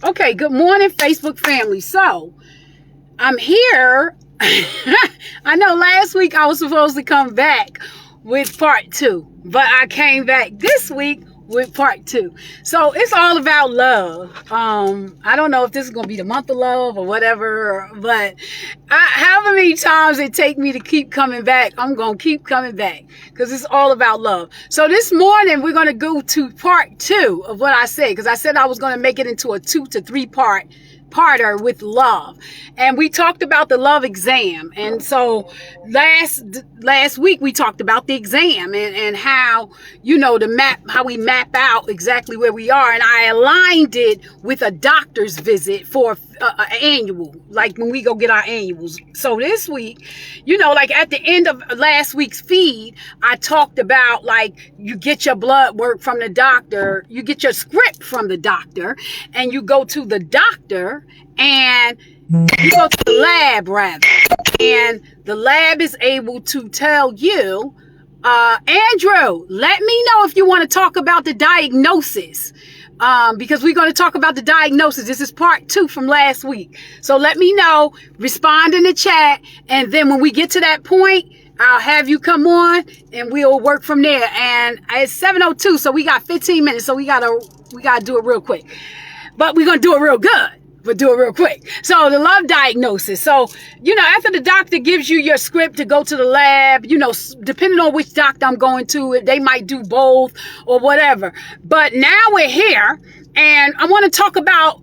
Okay, good morning, Facebook family. So, I'm here. I know last week I was supposed to come back with part 2, but I came back this week with part 2. So, it's all about love. I don't know if this is going to be the month of love or whatever, but however many times it take me to keep coming back, I'm going to keep coming back because it's all about love. So this morning, we're going to go to part 2 of what I said, because I said I was going to make it into a 2 to 3 parter with love, and we talked about the love exam. And so last week we talked about the exam and how, how we map out exactly where we are, and I aligned it with a doctor's visit for an annual, like when we go get our annuals. So this week, like at the end of last week's feed, I talked about, like, you get your blood work from the doctor, you get your script from the doctor, and you go to the doctor, and you go to the lab, rather, and the lab is able to tell you, Andrew, let me know if you want to talk about the diagnosis, because we're going to talk about the diagnosis. This is part 2 from last week. So let me know, respond in the chat, and then when we get to that point, I'll have you come on and we'll work from there. And it's 7:02, so we got 15 minutes, so we gotta do it real quick. But we're gonna do it real good. But do it real quick. So the love diagnosis. So, after the doctor gives you your script to go to the lab, depending on which doctor I'm going to, they might do both or whatever. But now we're here, and I want to talk about,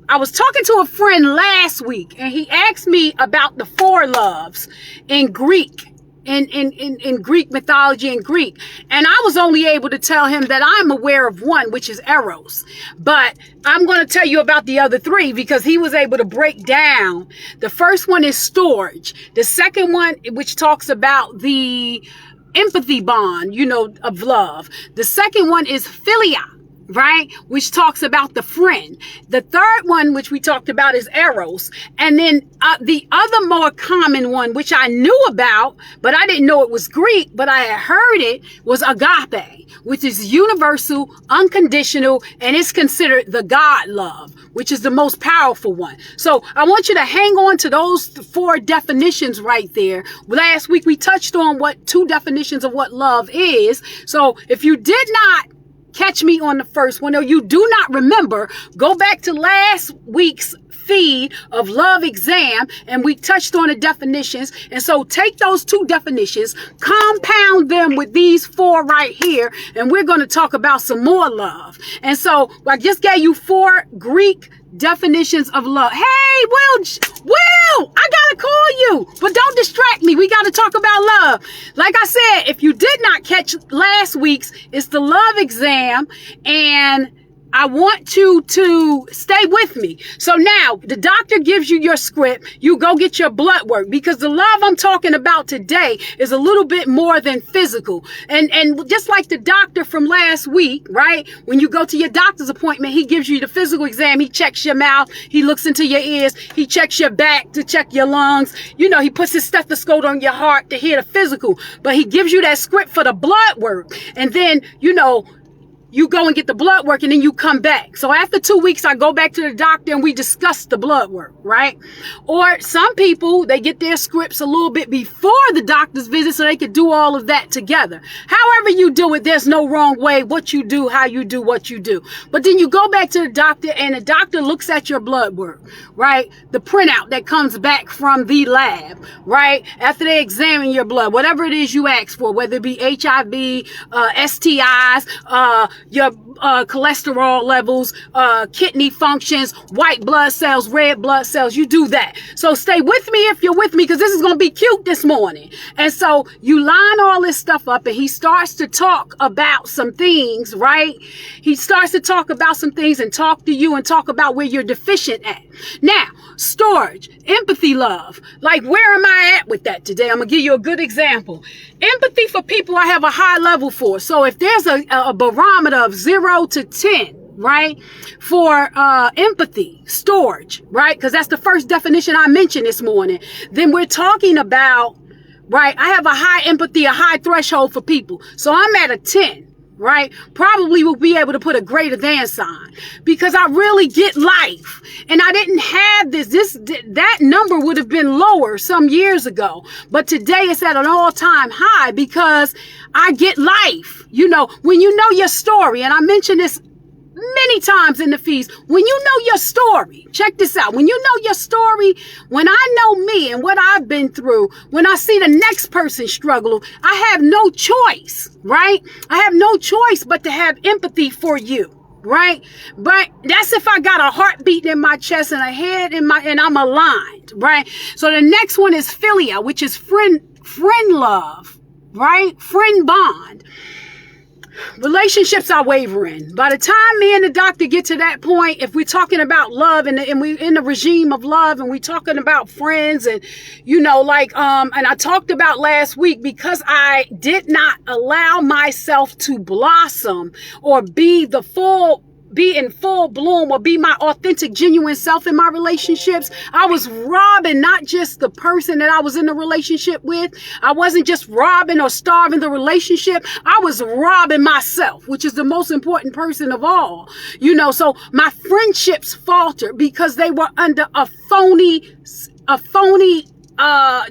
I was talking to a friend last week, and he asked me about the 4 loves in Greek. In Greek mythology and Greek. And I was only able to tell him that I'm aware of one, which is Eros. But I'm going to tell you about the other 3 because he was able to break down. The first one is storage. The second one, which talks about the empathy bond, of love. The second one is philia, right? Which talks about the friend. The third one, which we talked about, is Eros. And then the other more common one, which I knew about, but I didn't know it was Greek, but I had heard it, was agape, which is universal, unconditional, and it's considered the God love, which is the most powerful one. So I want you to hang on to those 4 definitions right there. Last week we touched on 2 definitions of what love is. So if you did not catch me on the first one, or you do not remember, go back to last week's feed of love exam, and we touched on the definitions. And so take those 2 definitions, compound them with these 4 right here, and we're going to talk about some more love. And so I just gave you 4 Greek definitions of love. Hey, Will, I gotta call you, but don't distract me. We gotta talk about love. Like I said, if you did not catch last week's, it's the love exam, and I want you to stay with me. So now the doctor gives you your script. You go get your blood work, because the love I'm talking about today is a little bit more than physical. And just like the doctor from last week, right? When you go to your doctor's appointment, he gives you the physical exam. He checks your mouth. He looks into your ears. He checks your back to check your lungs. He puts his stethoscope on your heart to hear the physical. But he gives you that script for the blood work. And then, you go and get the blood work, and then you come back. So after 2 weeks, I go back to the doctor and we discuss the blood work, right? Or some people, they get their scripts a little bit before the doctor's visit so they could do all of that together. However you do it, there's no wrong way. What you do, how you do what you do. But then you go back to the doctor, and the doctor looks at your blood work, right? The printout that comes back from the lab, right? After they examine your blood, whatever it is you ask for, whether it be HIV, STIs, your cholesterol levels, kidney functions, white blood cells, red blood cells, you do that. So stay with me if you're with me, because this is going to be cute this morning. And so you line all this stuff up, and he starts to talk about some things, right? He starts to talk about some things and talk to you and talk about where you're deficient at. Now, storage, empathy, love. Like, where am I at with that today? I'm going to give you a good example. Empathy for people I have a high level for. So if there's a barometer of 0 to 10, right, for empathy, storage, right, because that's the first definition I mentioned this morning, then we're talking about, right, I have a high empathy, a high threshold for people. So I'm at a 10. right, probably will be able to put a greater than sign, because I really get life. And I didn't have that number would have been lower some years ago, but today it's at an all-time high because I get life. You know, when you know your story, and I mentioned this many times in the feast, when you know your story, check this out. When you know your story, when I know me and what I've been through, when I see the next person struggle, I have no choice, right? I have no choice but to have empathy for you, right? But that's if I got a heartbeat in my chest and a head in and I'm aligned, right? So the next one is philia, which is friend love, right? Friend bond. Relationships are wavering. By the time me and the doctor get to that point, if we're talking about love and we in the regime of love, and we're talking about friends, and you know, like and I talked about last week, because I did not allow myself to blossom or be in full bloom or be my authentic, genuine self in my relationships, I was robbing not just the person that I was in the relationship with. I wasn't just robbing or starving the relationship. I was robbing myself, which is the most important person of all. You know, so my friendships faltered because they were under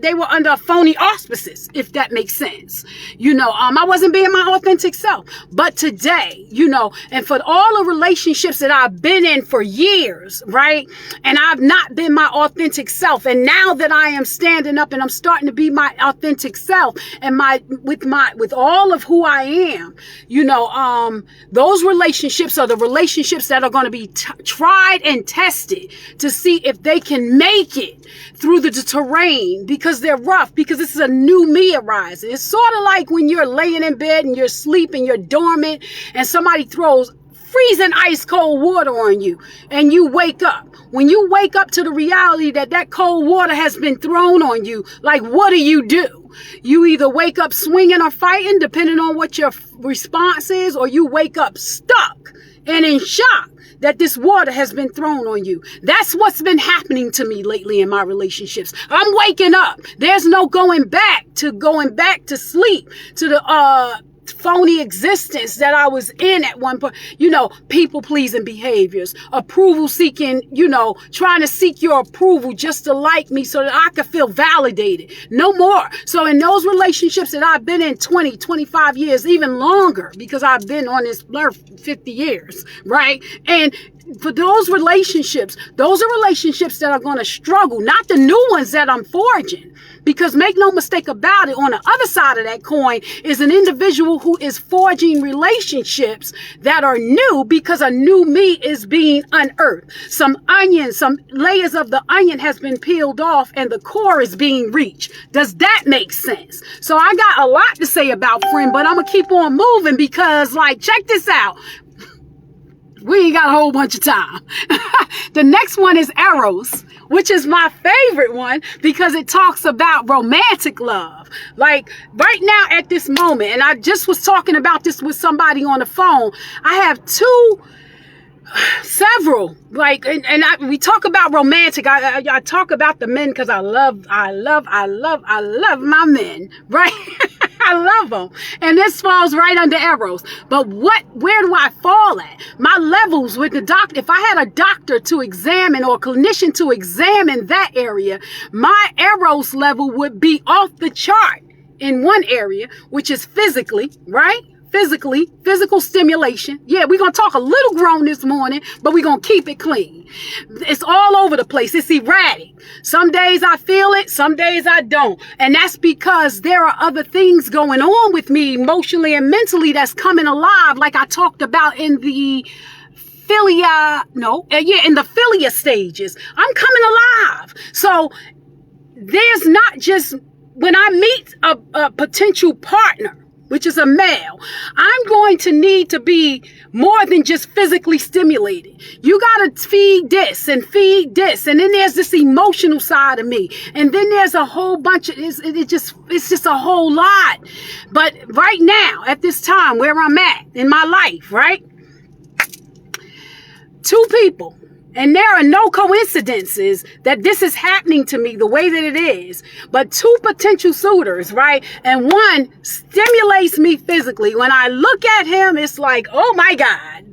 they were under phony auspices, if that makes sense. You know, I wasn't being my authentic self. But today, you know, and for all the relationships that I've been in for years, right? And I've not been my authentic self. And now that I am standing up and I'm starting to be my authentic self and with all of who I am, you know, those relationships are the relationships that are going to be tried and tested to see if they can make it through the terrain, because they're rough, because this is a new me arising. It's sort of like when you're laying in bed and you're sleeping, you're dormant, and somebody throws freezing ice cold water on you and you wake up. When you wake up to the reality that cold water has been thrown on you, like, what do? You either wake up swinging or fighting, depending on what your response is, or you wake up stuck and in shock that this water has been thrown on you. That's what's been happening to me lately in my relationships. I'm waking up. There's no going back to sleep, to the phony existence that I was in at one point. You know, people pleasing behaviors, approval seeking, you know, trying to seek your approval just to like me so that I could feel validated. No more. So in those relationships that I've been in 20, 25 years, even longer, because I've been on this earth 50 years, right? And for those are relationships that are going to struggle, not the new ones that I'm forging. Because make no mistake about it, on the other side of that coin is an individual who is forging relationships that are new, because a new me is being unearthed. Some layers of the onion has been peeled off and the core is being reached. Does that make sense? So I got a lot to say about friend, but I'm going to keep on moving because, like, check this out. We ain't got a whole bunch of time. The next one is Eros, which is my favorite one because it talks about romantic love. Like right now at this moment, and I just was talking about this with somebody on the phone, I have several, like, we talk about romantic. I talk about the men because I love my men, right? I love them. And this falls right under Eros. But where do I fall at? My levels with the doctor, if I had a doctor to examine or a clinician to examine that area, my Eros level would be off the chart in one area, which is physically, right? Physical stimulation. Yeah, we're going to talk a little grown this morning, but we're going to keep it clean. It's all over the place. It's erratic. Some days I feel it, some days I don't. And that's because there are other things going on with me emotionally and mentally that's coming alive, like I talked about in the in the philia stages. I'm coming alive. So there's not just, when I meet a potential partner, which is a male, I'm going to need to be more than just physically stimulated. You got to feed this. And then there's this emotional side of me. And then there's a whole bunch of, it's just a whole lot. But right now, at this time where I'm at in my life, right? Two people And there are no coincidences that this is happening to me the way that it is. But two potential suitors, right? And one stimulates me physically. When I look at him, it's like, oh my God,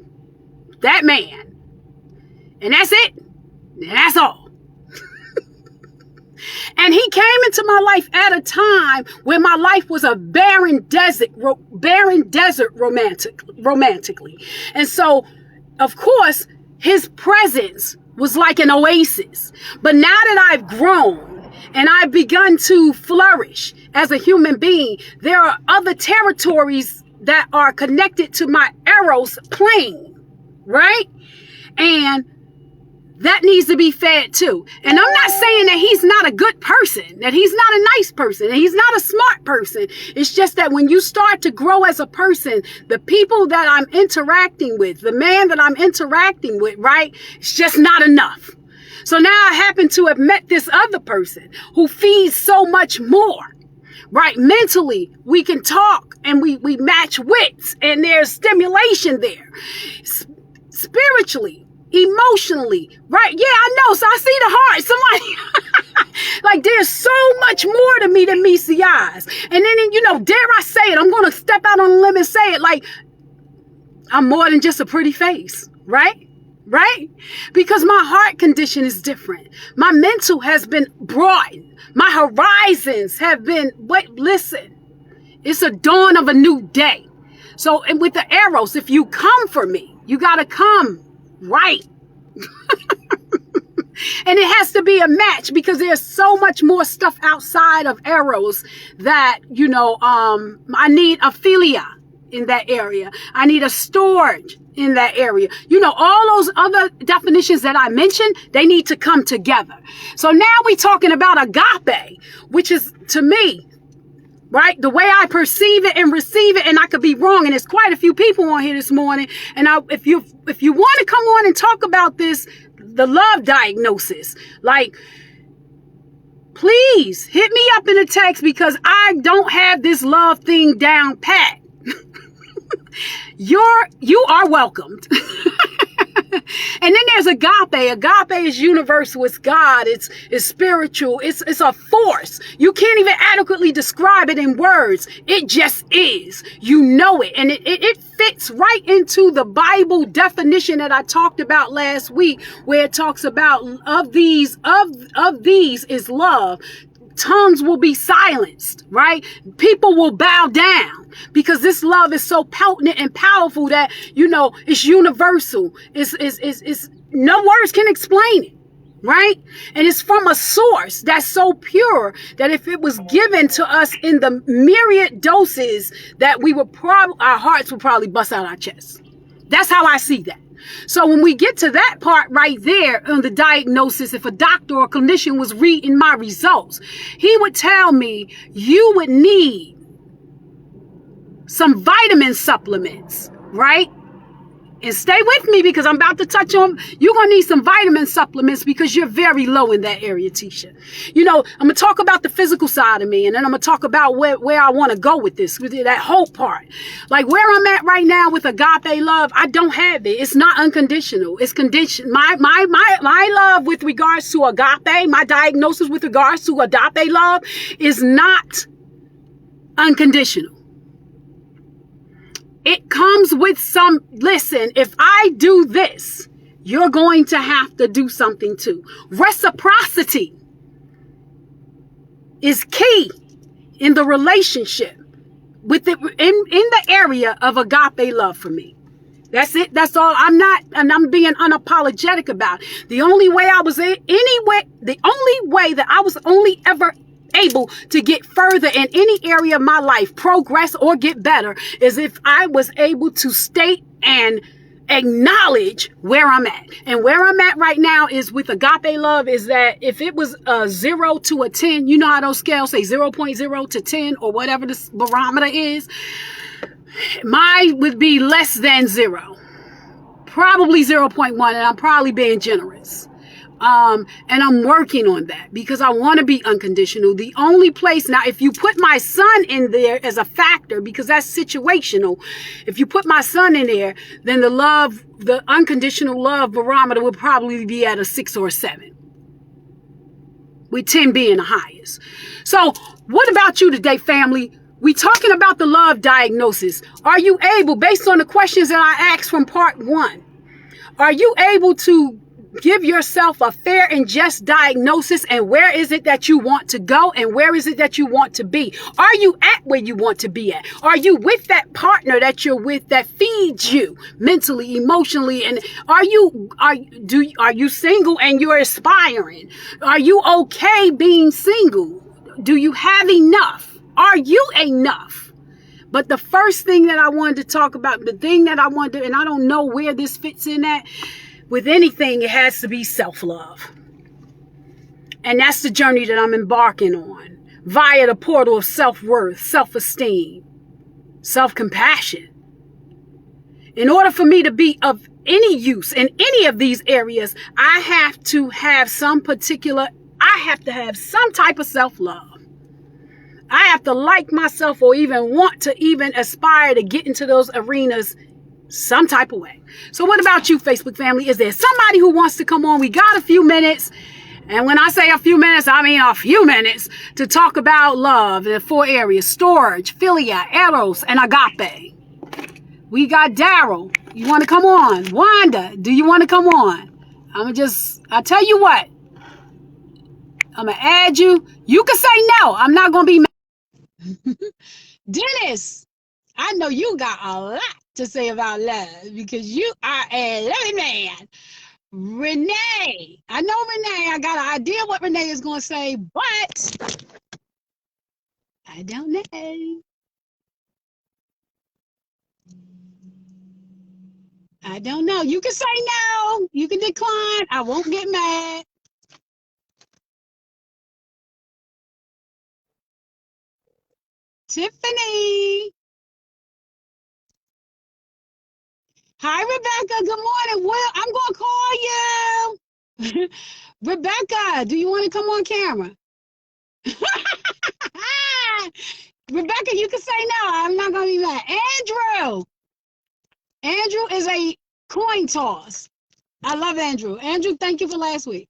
that man. And that's it. And that's all. And he came into my life at a time when my life was a barren desert romantically. And so, of course, his presence was like an oasis. But now that I've grown and I've begun to flourish as a human being, there are other territories that are connected to my Eros plane, right? And that needs to be fed too. And I'm not saying that he's not a good person, that he's not a nice person, that he's not a smart person. It's just that when you start to grow as a person, the people that I'm interacting with, the man that I'm interacting with, right, it's just not enough. So now I happen to have met this other person who feeds so much more, right? Mentally, we can talk and we match wits and there's stimulation there. Spiritually, emotionally, right? Yeah, I know. So I see the heart. Somebody like there's so much more to me than meets the eyes. And then, you know, dare I say it, I'm going to step out on a limb and say it, like I'm more than just a pretty face, right? Right? Because my heart condition is different. My mental has been broadened. My horizons have been, listen, it's a dawn of a new day. So, and with the arrows, if you come for me, you got to come right. And it has to be a match because there's so much more stuff outside of Eros that, you know, I need a philia in that area. I need a storage in that area. You know, all those other definitions that I mentioned, they need to come together. So now we're talking about agape, which is, to me, right, the way I perceive it and receive it, and I could be wrong, and there's quite a few people on here this morning, and if you want to come on and talk about this, the love diagnosis, like, please hit me up in the text because I don't have this love thing down pat. You are welcomed. And then there's agape. Agape is universal. It's God. It's spiritual. It's a force. You can't even adequately describe it in words. It just is. You know it. And it fits right into the Bible definition that I talked about last week, where it talks about of these is love. Tongues will be silenced, right? People will bow down because this love is so potent and powerful that, you know, it's universal. It's no words can explain it, right? And it's from a source that's so pure that if it was given to us in the myriad doses that our hearts would probably bust out our chests. That's how I see that. So when we get to that part right there on the diagnosis, if a doctor or clinician was reading my results, he would tell me you would need some vitamin supplements, right? And stay with me because I'm about to touch on, you're going to need some vitamin supplements because you're very low in that area, Tisha. You know, I'm going to talk about the physical side of me, and then I'm going to talk about where I want to go with this, with that hope part. Like where I'm at right now with agape love, I don't have it. It's not unconditional. It's conditioned. My love with regards to agape, my diagnosis with regards to agape love is not unconditional. It comes with some, listen, if I do this, you're going to have to do something too. Reciprocity is key in the relationship with it in the area of agape love for me. That's it. That's all. I'm being unapologetic about it. The only way that I was only ever able to get further in any area of my life, progress or get better, is if I was able to state and acknowledge where I'm at. And where I'm at right now is with agape love is that if it was a 0 to a 10, you know how those scales say 0.0 to 10 or whatever the barometer is, mine would be less than 0, probably 0.1, and I'm probably being generous. And I'm working on that because I want to be unconditional. The only place now, if you put my son in there as a factor, because that's situational, if you put my son in there, then the unconditional love barometer would probably be at a 6 or a 7, with 10 being the highest. So what about you today, family? We talking about the love diagnosis. Are you able, based on the questions that I asked from part 1, are you able to give yourself a fair and just diagnosis? And where is it that you want to go? And where is it that you want to be? Are you at where you want to be at? Are you with that partner that you're with that feeds you mentally, emotionally? And are you single and you're aspiring? Are you okay being single? Do you have enough? Are you enough? But the first thing that I wanted to talk about, the thing that I wanted, and I don't know where this fits in at, with anything, it has to be self-love. And that's the journey that I'm embarking on via the portal of self-worth, self-esteem, self-compassion. In order for me to be of any use in any of these areas, I have to have some type of self-love. I have to like myself or even want to even aspire to get into those arenas some type of way. So what about you, Facebook family? Is there somebody who wants to come on? We got a few minutes. And when I say a few minutes, I mean a few minutes to talk about love in the 4 areas: storge, philia, eros, and agape. We got Daryl. You want to come on? Wanda, do you want to come on? I'll tell you what. I'm going to add you. You can say no. I'm not going to be mad. Dennis, I know you got a lot to say about love because you are a loving man. Renee, I know Renee. I got an idea what Renee is going to say, but I don't know. I don't know. You can say no. You can decline. I won't get mad. Tiffany. Hi, Rebecca. Good morning. Well, I'm going to call you. Rebecca, do you want to come on camera? Rebecca, you can say no. I'm not going to be mad. Andrew. Andrew is a coin toss. I love Andrew. Andrew, thank you for last week.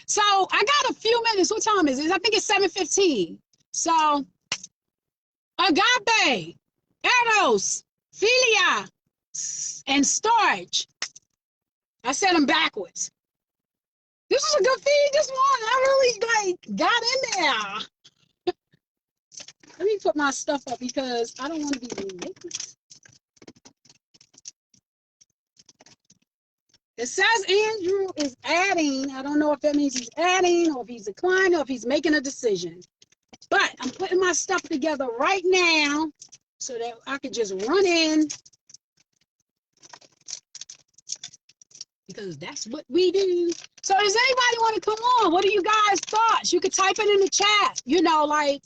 So I got a few minutes. What time is it? I think it's 7:15. So agape, eros, philia, and storge. I said them backwards. This was a good feed this morning. I really got in there. Let me put my stuff up because I don't want to be late. It says Andrew is adding. I don't know if that means he's adding or if he's declining or if he's making a decision. But I'm putting my stuff together right now so that I can just run in. Because that's what we do. So does anybody want to come on? What are you guys' thoughts? You could type it in the chat. You know, like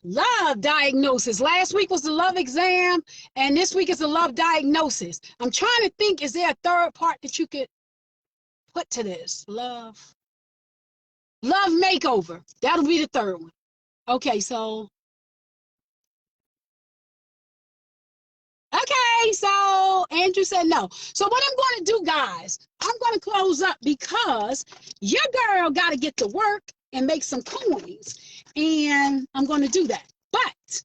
love diagnosis. Last week was the love exam, and this week is the love diagnosis. I'm trying to think, is there a third part that you could put to this? Love makeover. That'll be the third one. Okay, so so Andrew said no. So what I'm going to do, guys, I'm going to close up because your girl got to get to work and make some coins. And I'm going to do that. But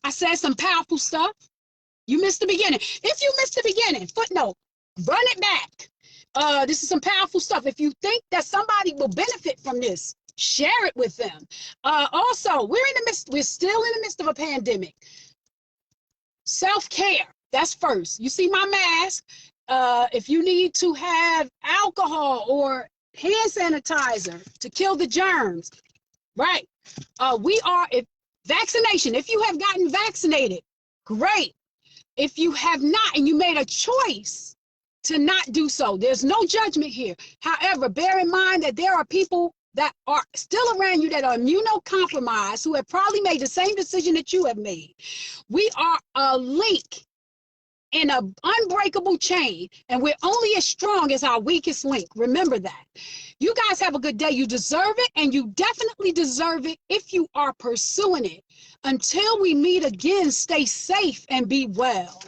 I said some powerful stuff. You missed the beginning. If you missed the beginning, footnote, run it back. This is some powerful stuff. If you think that somebody will benefit from this, share it with them. Also, we're still in the midst of a pandemic. Self-care, that's first. You see my mask. If you need to have alcohol or hand sanitizer to kill the germs, right? Vaccination. If you have gotten vaccinated, great. If you have not and you made a choice to not do so, there's no judgment here. However, bear in mind that there are people that are still around you that are immunocompromised who have probably made the same decision that you have made. We are a link in an unbreakable chain, and we're only as strong as our weakest link. Remember that. You guys have a good day. You deserve it, and you definitely deserve it if you are pursuing it. Until we meet again, stay safe and be well.